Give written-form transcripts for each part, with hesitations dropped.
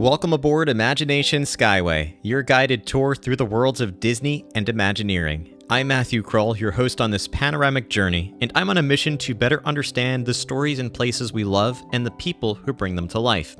Welcome aboard Imagination Skyway, your guided tour through the worlds of Disney and Imagineering. I'm Matthew Kroll, your host on this panoramic journey, and I'm on a mission to better understand the stories and places we love and the people who bring them to life.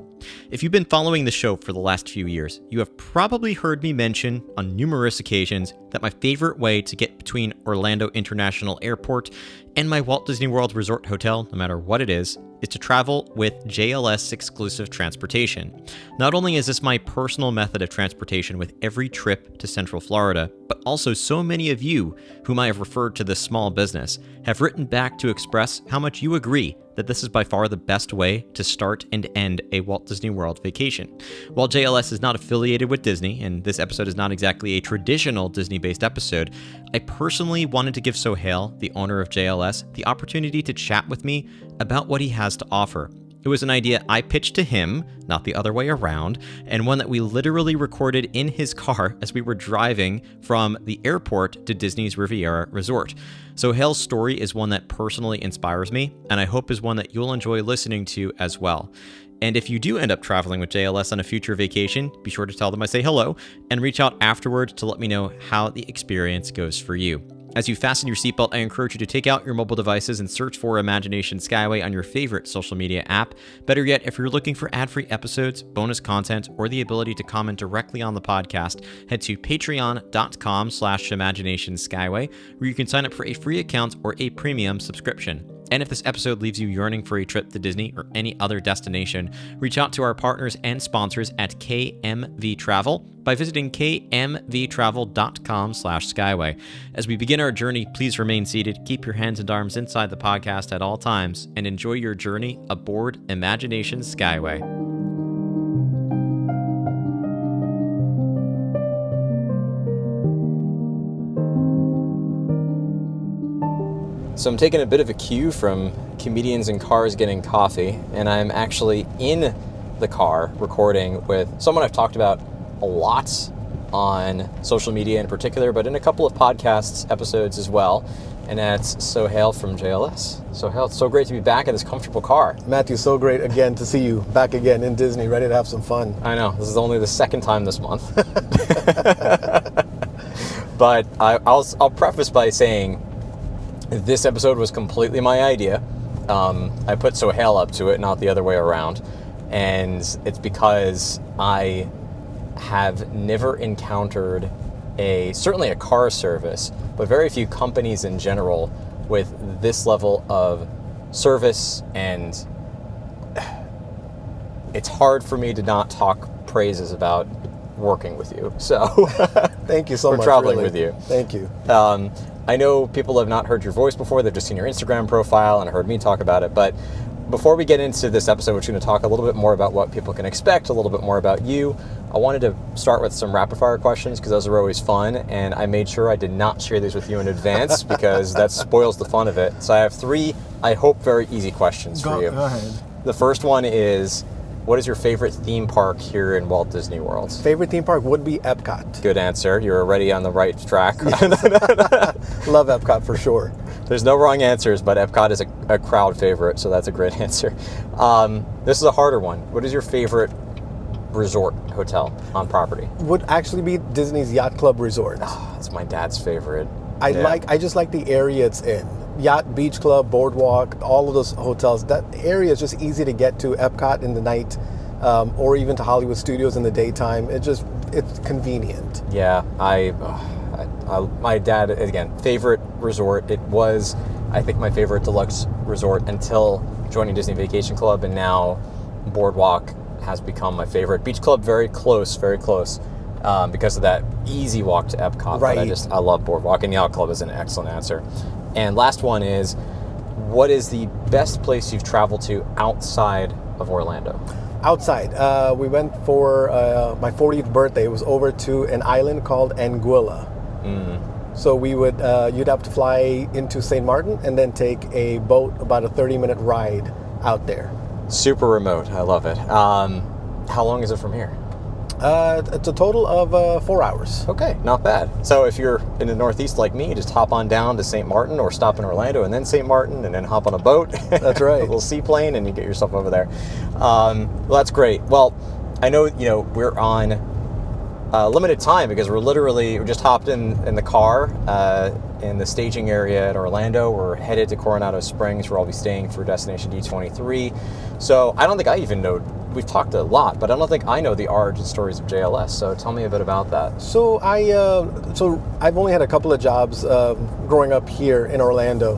If you've been following the show for the last few years, you have probably heard me mention on numerous occasions that my favorite way to get between Orlando International Airport and my Walt Disney World Resort Hotel, no matter what it is to travel with JLS exclusive transportation. Not only is this my personal method of transportation with every trip to Central Florida, but also so many of you, whom I have referred to this small business, have written back to express how much you agree that this is by far the best way to start and end a Walt Disney World vacation. While JLS is not affiliated with Disney, and this episode is not exactly a traditional Disney-based episode, I personally wanted to give Sohail, the owner of JLS, the opportunity to chat with me about what he has to offer. It was an idea I pitched to him, not the other way around, and one that we literally recorded in his car as we were driving from the airport to Disney's Riviera Resort. Sohail's story is one that personally inspires me, and I hope is one that you'll enjoy listening to as well. And if you do end up traveling with JLS on a future vacation, be sure to tell them I say hello, and reach out afterwards to let me know how the experience goes for you. As you fasten your seatbelt, I encourage you to take out your mobile devices and search for Imagination Skyway on your favorite social media app. Better yet, if you're looking for ad-free episodes, bonus content, or the ability to comment directly on the podcast, head to patreon.com/imaginationskyway, where you can sign up for a free account or a premium subscription. And if this episode leaves you yearning for a trip to Disney or any other destination, reach out to our partners and sponsors at KMV Travel by visiting kmvtravel.com/skyway. As we begin our journey, please remain seated, keep your hands and arms inside the podcast at all times, and enjoy your journey aboard Imagination Skyway. So I'm taking a bit of a cue from comedians in cars getting coffee, and I'm actually in the car recording with someone I've talked about a lot on social media in particular, but in a couple of podcasts episodes as well, and that's Sohail from JLS. Sohail, it's so great to be back in this comfortable car. Matthew, so great again to see you back again in Disney, ready to have some fun. I know, this is only the second time this month. But I'll preface by saying this episode was completely my idea. I put Sohail up to it, not the other way around. And it's because I have never encountered certainly a car service, but very few companies in general with this level of service, and it's hard for me to not talk praises about working with you. So thank you so much for traveling really. with you. Thank you. I know people have not heard your voice before, they've just seen your Instagram profile and heard me talk about it, but before we get into this episode, we're going to talk a little bit more about what people can expect, a little bit more about you. I wanted to start with some rapid fire questions because those are always fun, and I made sure I did not share these with you in advance because that spoils the fun of it. So I have three, I hope, very easy questions for you. Go ahead. The first one is, what is your favorite theme park here in Walt Disney World? Favorite theme park would be Epcot. Good answer. You're already on the right track. Love Epcot for sure. There's no wrong answers, but Epcot is a crowd favorite, so that's a great answer. This is a harder one. What is your favorite resort hotel on property? Would actually be Disney's Yacht Club Resort. Oh, that's my dad's favorite. I just like the area it's in. Yacht, Beach Club, Boardwalk, all of those hotels. That area is just easy to get to. Epcot in the night, or even to Hollywood Studios in the daytime. It's convenient. Yeah, my dad, again, favorite resort. It was, I think, my favorite deluxe resort until joining Disney Vacation Club, and now Boardwalk has become my favorite. Beach Club, very close, because of that easy walk to Epcot. Right. But I love Boardwalk, and Yacht Club is an excellent answer. And last one is, what is the best place you've traveled to outside of Orlando? Outside, we went for my 40th birthday. It was over to an island called Anguilla. So we would, you'd have to fly into St. Martin and then take a boat, about a 30-minute ride out there. Super remote. I love it. How long is it from here? It's a total of 4 hours. Okay, not bad. So if you're in the Northeast like me, just hop on down to St. Martin or stop in Orlando and then St. Martin and then hop on a boat. That's right. A little seaplane and you get yourself over there. Well, that's great. Well, I know, we're on limited time because we just hopped in the car in the staging area at Orlando. We're headed to Coronado Springs, where I'll be staying for Destination D23. So I don't think I even know, we've talked a lot, but I don't think I know the origin stories of JLS. So tell me a bit about that. So I've only had a couple of jobs growing up here in Orlando.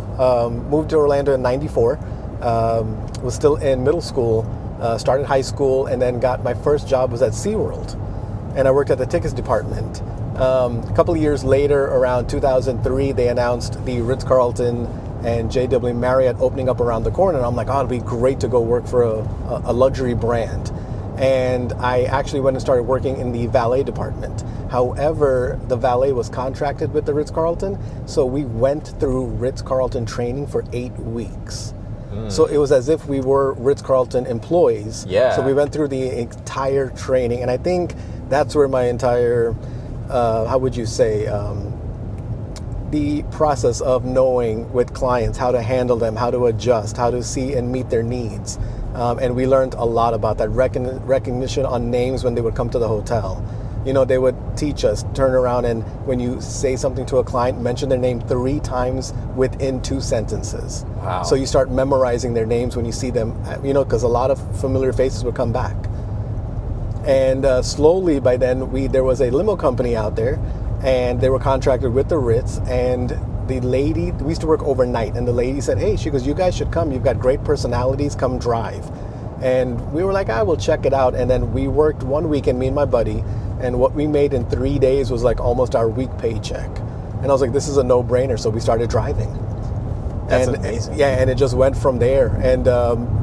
Moved to Orlando in '94. Was still in middle school, started high school, and then got my first job was at SeaWorld. And I worked at the tickets department. A couple of years later, around 2003, they announced the Ritz-Carlton and JW Marriott opening up around the corner. And I'm like, oh, it'd be great to go work for a luxury brand. And I actually went and started working in the valet department. However, the valet was contracted with the Ritz-Carlton, so we went through Ritz-Carlton training for 8 weeks. So it was as if we were Ritz-Carlton employees. Yeah. So we went through the entire training, and I think that's where my entire, how would you say, the process of knowing with clients how to handle them, how to adjust, how to see and meet their needs. And we learned a lot about that recognition on names when they would come to the hotel. They would teach us, turn around, and when you say something to a client, mention their name 3 times within 2 sentences. Wow. So you start memorizing their names when you see them, because a lot of familiar faces would come back. And slowly by then, there was a limo company out there, and they were contracted with the Ritz, and the lady, we used to work overnight, and the lady said, hey, she goes, you guys should come. You've got great personalities. Come drive. And we were like, I will check it out. And then we worked one weekend, me and my buddy, and what we made in 3 days was like almost our week paycheck. And I was like, this is a no-brainer. So we started driving. That's amazing. Yeah, and it just went from there. And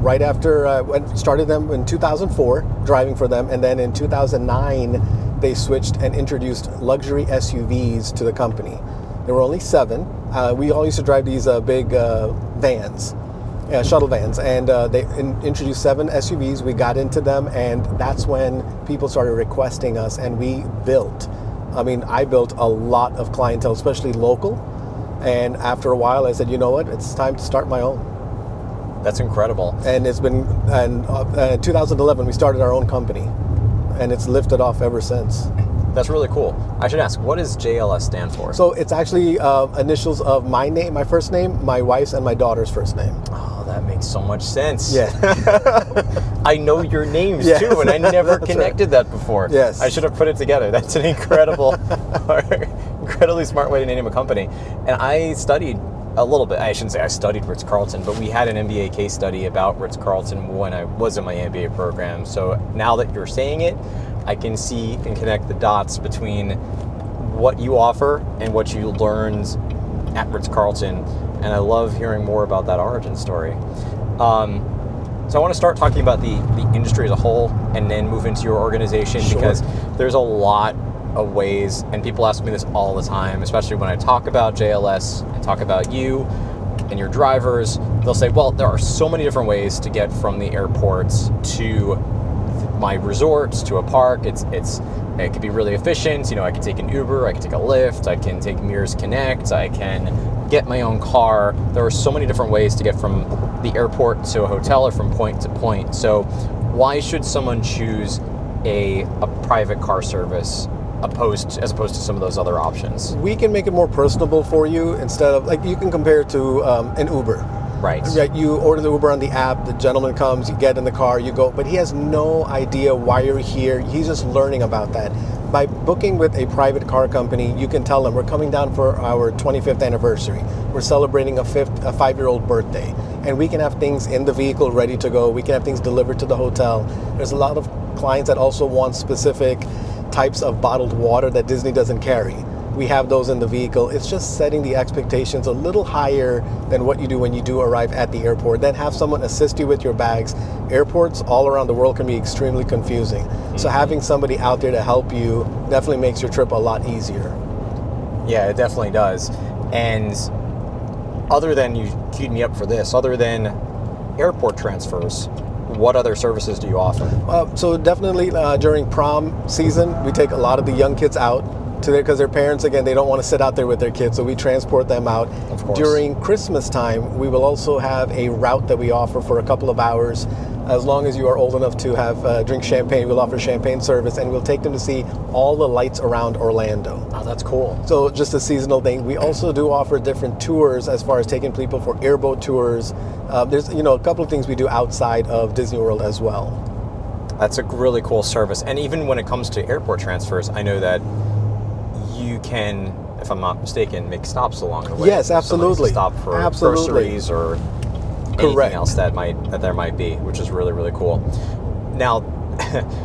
right after I started them in 2004, driving for them. And then in 2009, they switched and introduced luxury SUVs to the company. There were only 7. We all used to drive these big vans. Shuttle vans, and they introduced 7 SUVs. We got into them, and that's when people started requesting us, and we built. I built a lot of clientele, especially local, and after a while I said, you know what, it's time to start my own. That's incredible. And it's been, and 2011 we started our own company, and it's lifted off ever since. That's really cool. I should ask, what does JLS stand for? So it's actually initials of my name, my first name, my wife's, and my daughter's first name. Oh, that makes so much sense. Yeah. I know your names yes. too, and I never connected that before. Yes. I should have put it together. That's an incredibly smart way to name a company. And I studied a little bit. I shouldn't say I studied Ritz-Carlton, but we had an MBA case study about Ritz-Carlton when I was in my MBA program. So now that you're saying it, I can see and connect the dots between what you offer and what you learned at Ritz-Carlton, and I love hearing more about that origin story. So I want to start talking about the industry as a whole and then move into your organization. Sure. Because there's a lot of ways, and people ask me this all the time, especially when I talk about JLS and talk about you and your drivers. They'll say, well, there are so many different ways to get from the airports to my resorts to a park. It could be really efficient. I can take an Uber, I can take a Lyft, I can take Mears Connect, I can get my own car. There are so many different ways to get from the airport to a hotel or from point to point. So why should someone choose a private car service as opposed to some of those other options? We can make it more personable for you. Instead of, you can compare it to an Uber. Right. You order the Uber on the app, the gentleman comes, you get in the car, you go, but he has no idea why you're here. He's just learning about that. By booking with a private car company, you can tell them, we're coming down for our 25th anniversary. We're celebrating a 5-year-old birthday. And we can have things in the vehicle ready to go. We can have things delivered to the hotel. There's a lot of clients that also want specific types of bottled water that Disney doesn't carry. We have those in the vehicle. It's just setting the expectations a little higher than what you do when you do arrive at the airport. Then have someone assist you with your bags. Airports all around the world can be extremely confusing. Mm-hmm. So having somebody out there to help you definitely makes your trip a lot easier. Yeah, it definitely does. And other than, you queued me up for this, other than airport transfers, what other services do you offer? So definitely during prom season, we take a lot of the young kids out because their parents, again, they don't want to sit out there with their kids, so we transport them out. Of course. During Christmas time, we will also have a route that we offer for a couple of hours. As long as you are old enough to have drink champagne, we'll offer champagne service, and we'll take them to see all the lights around Orlando. Oh, that's cool. So just a seasonal thing. We also do offer different tours as far as taking people for airboat tours. There's a couple of things we do outside of Disney World as well. That's a really cool service. And even when it comes to airport transfers, I know that you can, if I'm not mistaken, make stops along the way. Yes, absolutely. Stop for groceries or anything else that there might be, which is really, really cool. Now,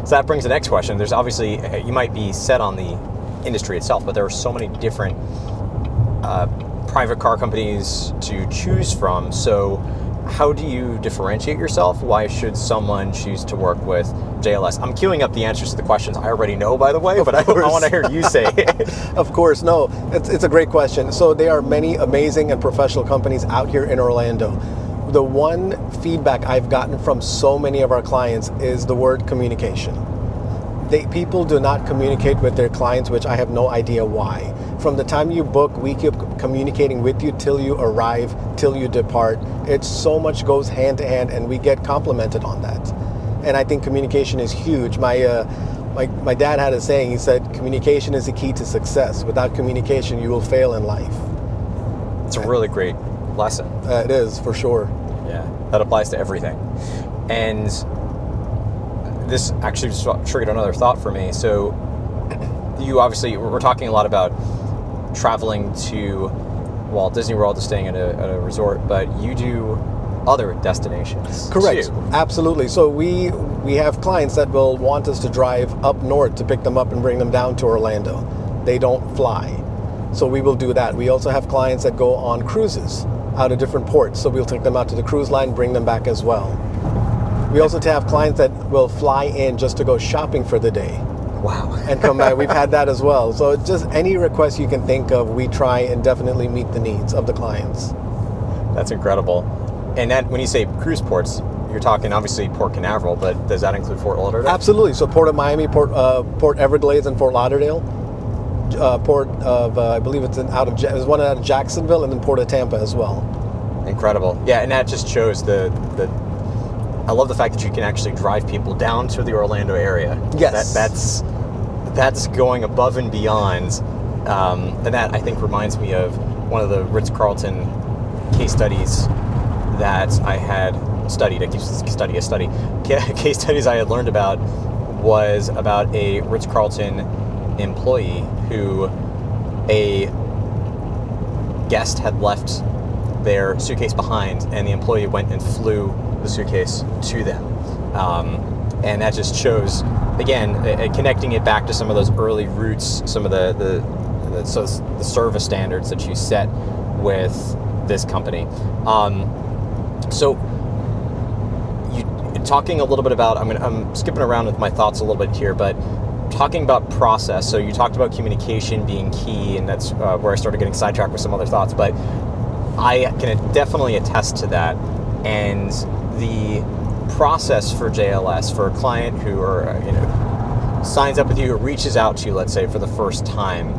so that brings the next question. There's obviously, you might be set on the industry itself, but there are so many different private car companies to choose from. So how do you differentiate yourself? Why should someone choose to work with JLS? I'm queuing up the answers to the questions I already know, by the way, but I want to hear you say it. Of course, no, it's a great question. So there are many amazing and professional companies out here in Orlando. The one feedback I've gotten from so many of our clients is the word communication. People do not communicate with their clients, which I have no idea why. From the time you book, we keep communicating with you till you arrive, till you depart. It's so much goes hand to hand, and we get complimented on that. And I think communication is huge. My dad had a saying. He said, "Communication is the key to success. Without communication, you will fail in life." It's a really great lesson. It is, for sure. Yeah, that applies to everything. And this actually just triggered another thought for me. So you obviously, we're talking a lot about traveling to Walt Disney World, to staying at a resort, but you do other destinations. Correct. Too. Absolutely. So we have clients that will want us to drive up north to pick them up and bring them down to Orlando. They don't fly. So we will do that. We also have clients that go on cruises out of different ports. So we'll take them out to the cruise line, bring them back as well. We also have clients that will fly in just to go shopping for the day. Wow. And come back. We've had that as well. So just any request you can think of, we try and definitely meet the needs of the clients. That's incredible. And that, when you say cruise ports, you're talking obviously Port Canaveral, but does that include Fort Lauderdale? Absolutely. So Port of Miami, Port Everglades, and Fort Lauderdale. Port of, I believe there's one out of Jacksonville, and then Port of Tampa as well. Incredible. Yeah, and that just shows I love the fact that you can actually drive people down to the Orlando area. Yes. That's going above and beyond. And that, I think, reminds me of one of the Ritz-Carlton case studies that I had studied. Case studies I had learned about was about a Ritz-Carlton employee who a guest had left their suitcase behind, and the employee went and flew the suitcase to them. And that just shows, again, connecting it back to some of those early roots, some of the service standards that you set with this company. So you talking a little bit about, I'm skipping around with my thoughts a little bit here, but talking about process. So you talked about communication being key, and that's where I started getting sidetracked with some other thoughts, but I can definitely attest to that. And the process for JLS, for a client who signs up with you, or reaches out to you, let's say, for the first time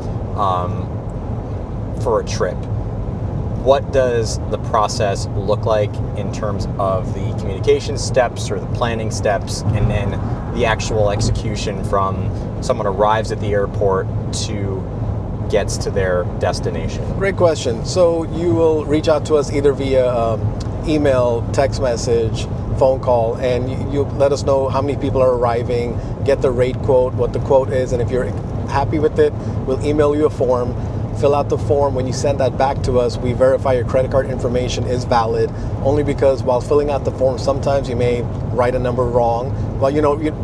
for a trip, what does the process look like in terms of the communication steps or the planning steps, and then the actual execution from someone arrives at the airport to gets to their destination? Great question. So you will reach out to us either via email, text message, phone call, and you let us know how many people are arriving, get the rate quote, what the quote is, and if you're happy with it, we'll email you a form. Fill out the form. When you send that back to us, we verify your credit card information is valid, only because while filling out the form, sometimes you may write a number wrong. Well,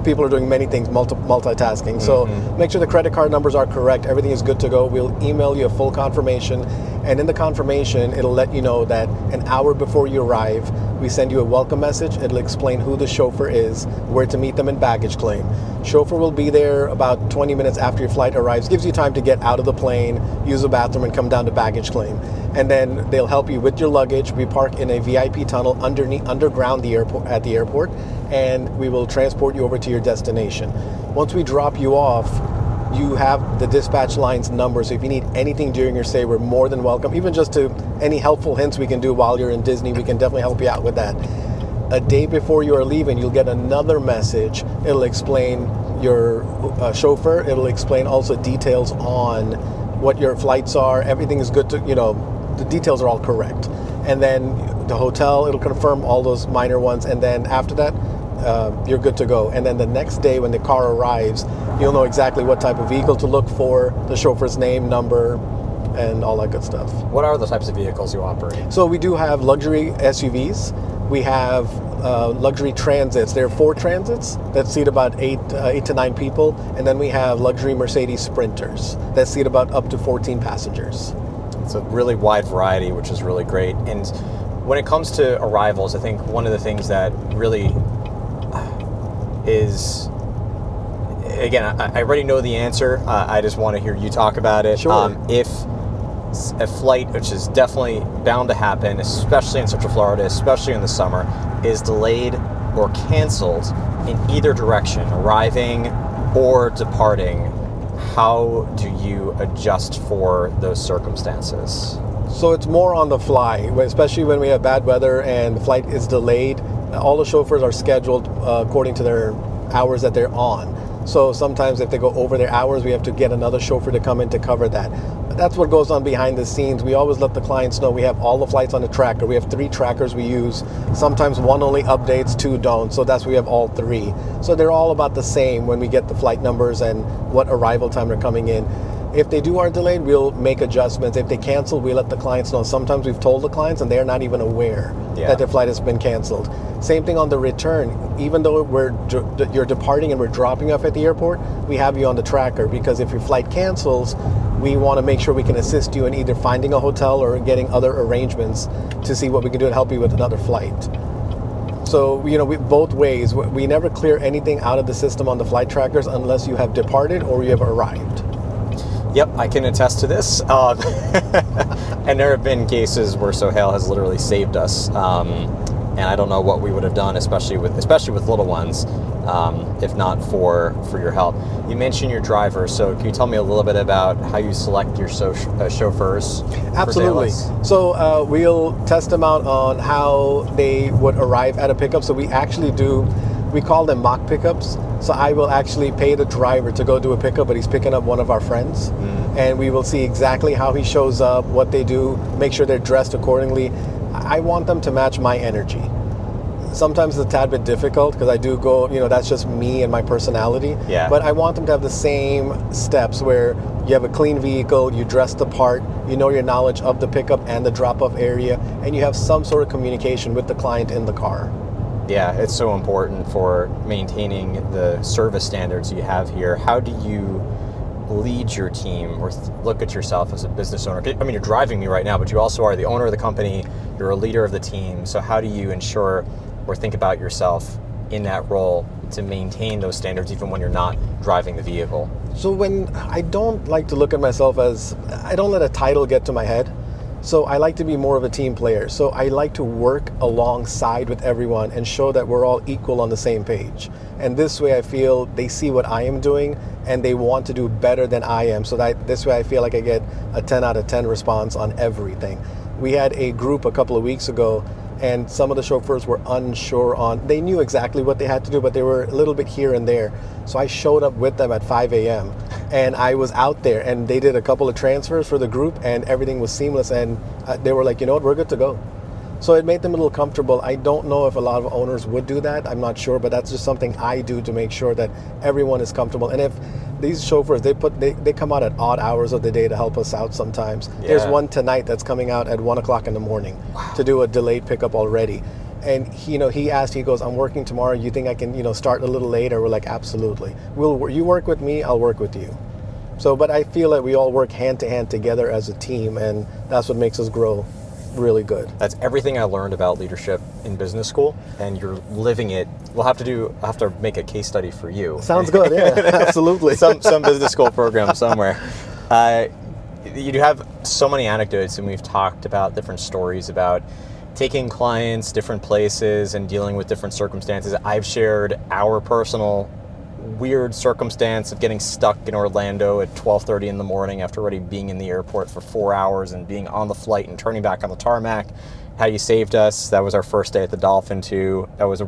people are doing many things, multitasking. So make sure the credit card numbers are correct. Everything is good to go. We'll email you a full confirmation. And in the confirmation, it'll let you know that an hour before you arrive, we send you a welcome message. It'll explain who the chauffeur is, where to meet them in baggage claim. Chauffeur will be there about 20 minutes after your flight arrives. Gives you time to get out of the plane, use the bathroom, and come down to baggage claim. And then they'll help you with your luggage. We park in a VIP tunnel underground at the airport, and we will transport you over to your destination. Once we drop you off, you have the dispatch line's number. So if you need anything during your stay, we're more than welcome. Even just to any helpful hints we can do while you're in Disney, we can definitely help you out with that. A day before you are leaving, you'll get another message. It'll explain your chauffeur. It'll explain also details on what your flights are. Everything is good to, the details are all correct. And then the hotel, it'll confirm all those minor ones. And then after that, you're good to go. And then the next day when the car arrives, you'll know exactly what type of vehicle to look for, the chauffeur's name, number, and all that good stuff. What are the types of vehicles you operate? So we do have luxury SUVs. We have luxury transits. There are 4 transits that seat about 8 to 9 people. And then we have luxury Mercedes Sprinters that seat about up to 14 passengers. It's a really wide variety, which is really great. And when it comes to arrivals, I think one of the things that really is, again, I already know the answer. I just want to hear you talk about it. Sure. If a flight, which is definitely bound to happen, especially in Central Florida, especially in the summer, is delayed or canceled in either direction, arriving or departing, how do you adjust for those circumstances? So it's more on the fly, especially when we have bad weather and the flight is delayed. All the chauffeurs are scheduled according to their hours that they're on. So sometimes if they go over their hours, we have to get another chauffeur to come in to cover that. But that's what goes on behind the scenes. We always let the clients know we have all the flights on the tracker. We have 3 trackers we use. Sometimes one only updates, 2 don't. So that's why we have all 3. So they're all about the same when we get the flight numbers and what arrival time they're coming in. If they are delayed, we'll make adjustments. If they cancel, we let the clients know. Sometimes we've told the clients and they're not even aware that their flight has been canceled. Same thing on the return. Even though you're departing and we're dropping off at the airport, we have you on the tracker, because if your flight cancels, we want to make sure we can assist you in either finding a hotel or getting other arrangements to see what we can do to help you with another flight. So, both ways. We never clear anything out of the system on the flight trackers unless you have departed or you have arrived. Yep, I can attest to this. And there have been cases where Sohail has literally saved us. And I don't know what we would have done, especially with little ones, if not for your help. You mentioned your driver, so can you tell me a little bit about how you select your chauffeurs? Absolutely. So we'll test them out on how they would arrive at a pickup. So we actually we call them mock pickups. So I will actually pay the driver to go do a pickup, but he's picking up one of our friends. And we will see exactly how he shows up, what they do, make sure they're dressed accordingly. I want them to match my energy. Sometimes it's a tad bit difficult because I do go, that's just me and my personality. Yeah. But I want them to have the same steps where you have a clean vehicle, you dress the part, you know your knowledge of the pickup and the drop-off area, and you have some sort of communication with the client in the car. Yeah, it's so important for maintaining the service standards you have here. How do you lead your team or look at yourself as a business owner? I mean, you're driving me right now, but you also are the owner of the company, you're a leader of the team. So how do you ensure or think about yourself in that role to maintain those standards even when you're not driving the vehicle? So when I don't like to look at myself I don't let a title get to my head. So I like to be more of a team player. So I like to work alongside with everyone and show that we're all equal on the same page. And this way I feel they see what I am doing and they want to do better than I am. So that this way I feel like I get a 10 out of 10 response on everything. We had a group a couple of weeks ago and some of the chauffeurs were unsure they knew exactly what they had to do, but they were a little bit here and there. So I showed up with them at 5 a.m. and I was out there and they did a couple of transfers for the group and everything was seamless and they were like, we're good to go. So it made them a little comfortable. I don't know if a lot of owners would do that. I'm not sure, but that's just something I do to make sure that everyone is comfortable. And if these chauffeurs, they come out at odd hours of the day to help us out sometimes. Yeah. There's one tonight that's coming out at 1 o'clock in the morning to do a delayed pickup already. And he asked, he goes, I'm working tomorrow. You think I can, start a little later? We're like, absolutely. You work with me, I'll work with you. So, but I feel that we all work hand to hand together as a team, and that's what makes us grow really good. That's everything I learned about leadership in business school, and you're living it. I'll have to make a case study for you. Sounds good, yeah, absolutely. some business school program somewhere. You have so many anecdotes, and we've talked about different stories about taking clients different places and dealing with different circumstances. I've shared our personal weird circumstance of getting stuck in Orlando at 12:30 in the morning after already being in the airport for 4 hours and being on the flight and turning back on the tarmac. How you saved us. That was our first day at the Dolphin too. That was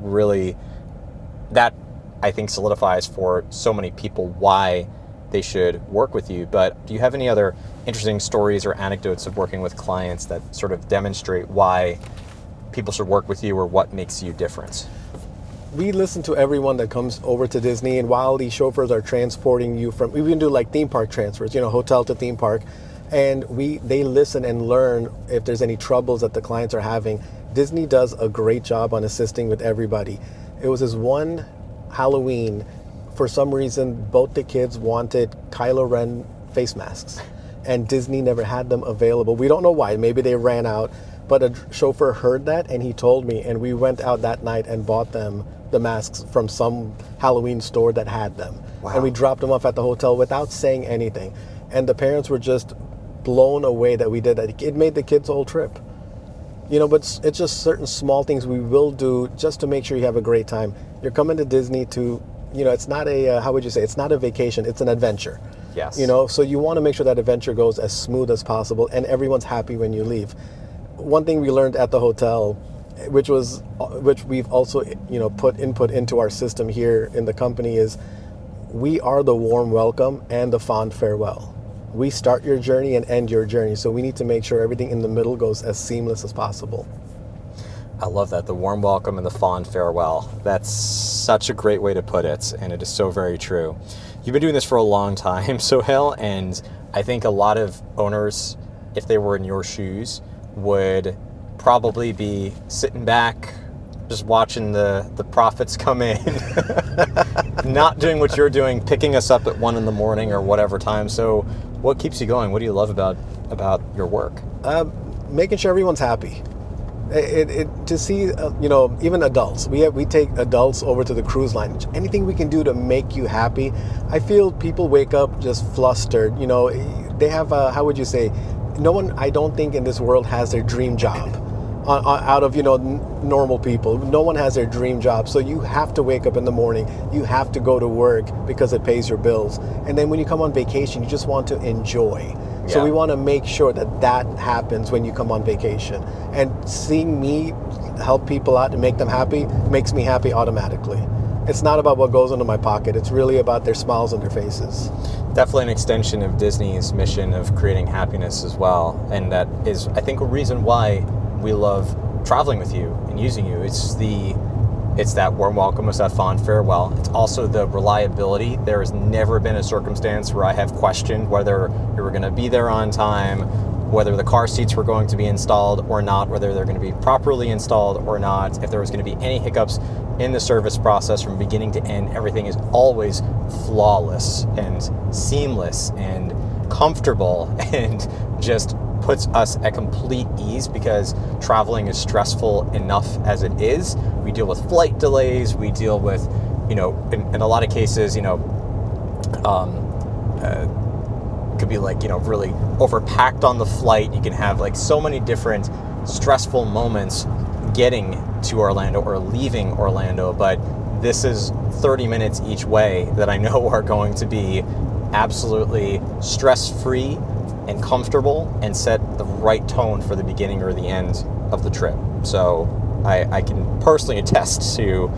that I think solidifies for so many people why they should work with you. But do you have any other interesting stories or anecdotes of working with clients that sort of demonstrate why people should work with you or what makes you different? We listen to everyone that comes over to Disney, and while these chauffeurs are transporting you from, we even do like theme park transfers, hotel to theme park, and they listen and learn if there's any troubles that the clients are having. Disney does a great job on assisting with everybody. It was this one Halloween, for some reason, both the kids wanted Kylo Ren face masks, and Disney never had them available. We don't know why. Maybe they ran out, but a chauffeur heard that, and he told me, and we went out that night and bought them the masks from some Halloween store that had them. Wow. And we dropped them off at the hotel without saying anything. And the parents were just blown away that we did that. It made the kids' whole trip. But it's just certain small things we will do just to make sure you have a great time. You're coming to Disney to, it's not it's not a vacation, it's an adventure. Yes. So you want to make sure that adventure goes as smooth as possible and everyone's happy when you leave. One thing we learned at the hotel, which we've also, put input into our system here in the company, is we are the warm welcome and the fond farewell. We start your journey and end your journey, so we need to make sure everything in the middle goes as seamless as possible. I love that, the warm welcome and the fond farewell. That's such a great way to put it, and it is so very true. You've been doing this for a long time, Sohail, and I think a lot of owners, if they were in your shoes, would probably be sitting back, just watching the profits come in, not doing what you're doing, picking us up at 1 a.m. or whatever time. So what keeps you going? What do you love about your work? Making sure everyone's happy. To see, even adults. We take adults over to the cruise line. Anything we can do to make you happy. I feel people wake up just flustered. They have, no one, I don't think, in this world has their dream job. Out of normal people, no one has their dream job. So you have to wake up in the morning, you have to go to work because it pays your bills, and then when you come on vacation, you just want to enjoy. Yeah. So we want to make sure that happens when you come on vacation, and seeing me help people out and make them happy makes me happy automatically. It's not about what goes into my pocket, it's really about their smiles on their faces. Definitely an extension of Disney's mission of creating happiness as well, and that is, I think, a reason why we love traveling with you and using you. It's that warm welcome, it's that fond farewell. It's also the reliability. There has never been a circumstance where I have questioned whether you were going to be there on time, whether the car seats were going to be installed or not, whether they're going to be properly installed or not, if there was going to be any hiccups in the service process from beginning to end. Everything is always flawless and seamless and comfortable and just puts us at complete ease, because traveling is stressful enough as it is. We deal with flight delays, we deal with, in a lot of cases, could be like, really overpacked on the flight. You can have like so many different stressful moments getting to Orlando or leaving Orlando, but this is 30 minutes each way that I know are going to be absolutely stress-free and comfortable and set the right tone for the beginning or the end of the trip. So I can personally attest to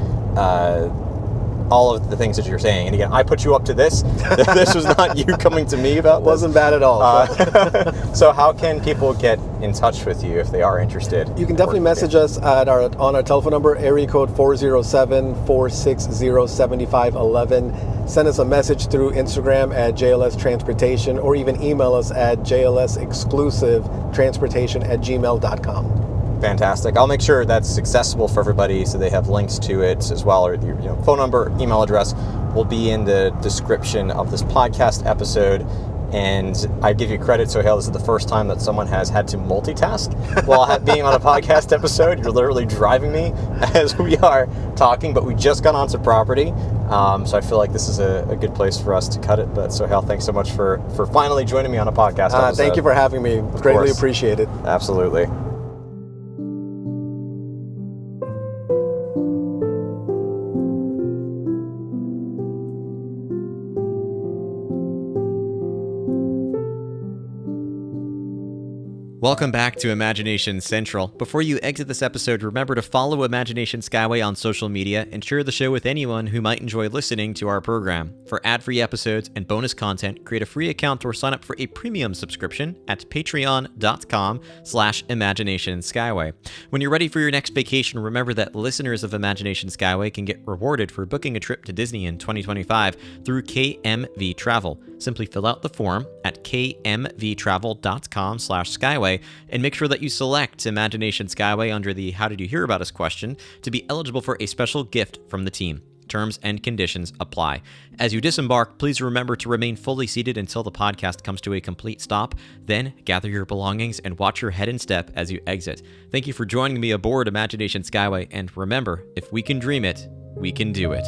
all of the things that you're saying. And again, I put you up to this. This was not you coming to me about this. Wasn't bad at all. So how can people get in touch with you if they are interested? You can definitely message us on our telephone number, area code 407-460-7511. Send us a message through Instagram at JLS Transportation, or even email us at jlsexclusivetransportation@gmail.com. Fantastic. I'll make sure that's accessible for everybody so they have links to it as well, or your phone number, email address will be in the description of this podcast episode. And I give you credit, Sohail, this is the first time that someone has had to multitask while being on a podcast episode. You're literally driving me as we are talking, but we just got onto property. So I feel like this is a good place for us to cut it. But Sohail, thanks so much for finally joining me on a podcast episode. Thank you for having me. Greatly appreciate it. Absolutely. Welcome back to Imagination Central. Before you exit this episode, remember to follow Imagination Skyway on social media and share the show with anyone who might enjoy listening to our program. For ad-free episodes and bonus content, create a free account or sign up for a premium subscription at patreon.com/imaginationskyway. When you're ready for your next vacation, remember that listeners of Imagination Skyway can get rewarded for booking a trip to Disney in 2025 through KMV Travel. Simply fill out the form at kmvtravel.com/skyway and make sure that you select Imagination Skyway under the How Did You Hear About Us question to be eligible for a special gift from the team. Terms and conditions apply. As you disembark, please remember to remain fully seated until the podcast comes to a complete stop. Then gather your belongings and watch your head and step as you exit. Thank you for joining me aboard Imagination Skyway, and remember, if we can dream it, we can do it.